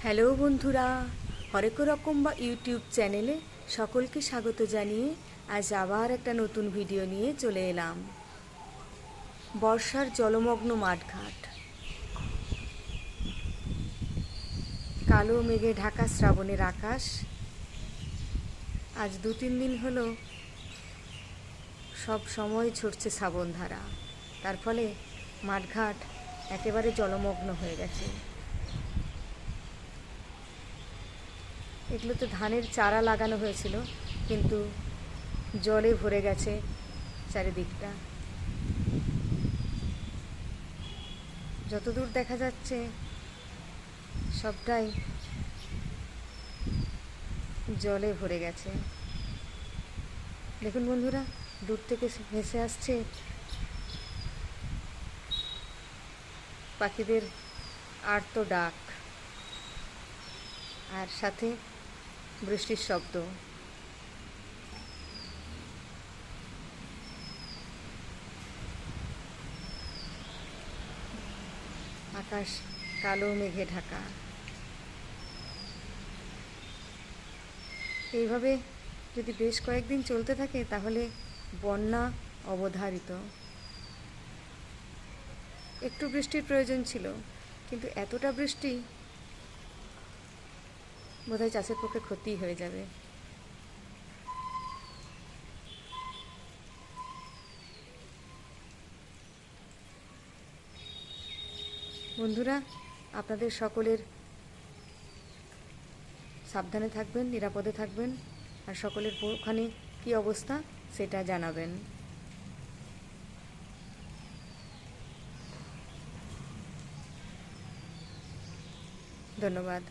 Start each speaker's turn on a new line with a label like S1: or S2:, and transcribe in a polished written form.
S1: Hello বন্ধুরা, হরেক রকম বা ইউটিউব চ্যানেলে সকলকে স্বাগত জানিয়ে আজ আবার একটা নতুন ভিডিও নিয়ে চলে এলাম। বর্ষার জলমগ্ন মাঠঘাট, কালো মেঘে ঢাকা শ্রাবণের আকাশ। আজ 2-3 দিন হলো সব সময় ছুটছে শ্রাবণধারা, তার ফলে মাঠঘাট একেবারে জলমগ্ন হয়ে গেছে। এগুলোতে ধানের চারা লাগানো হয়েছিল, কিন্তু জলে ভরে গেছে চারিদিকটা। যতদূর দেখা যাচ্ছে সবটাই জলে ভরে গেছে। দেখুন বন্ধুরা, দূর থেকে ভেসে আসছে পাখিদের আর্ত ডাক, আর সাথে বৃষ্টির শব্দ। আকাশ কালো মেঘে ঢাকা। এইভাবে যদি বেশ কয়েকদিন চলতে থাকে তাহলে বন্যা অবধারিত। একটু বৃষ্টির প্রয়োজন ছিল, কিন্তু এতটা বৃষ্টি বোধহয় চাষের পক্ষে ক্ষতি হয়ে যাবে। বন্ধুরা, আপনাদের সকলের সাবধানে থাকবেন, নিরাপদে থাকবেন, আর সকলের ওখানে কী অবস্থা সেটা জানাবেন। ধন্যবাদ।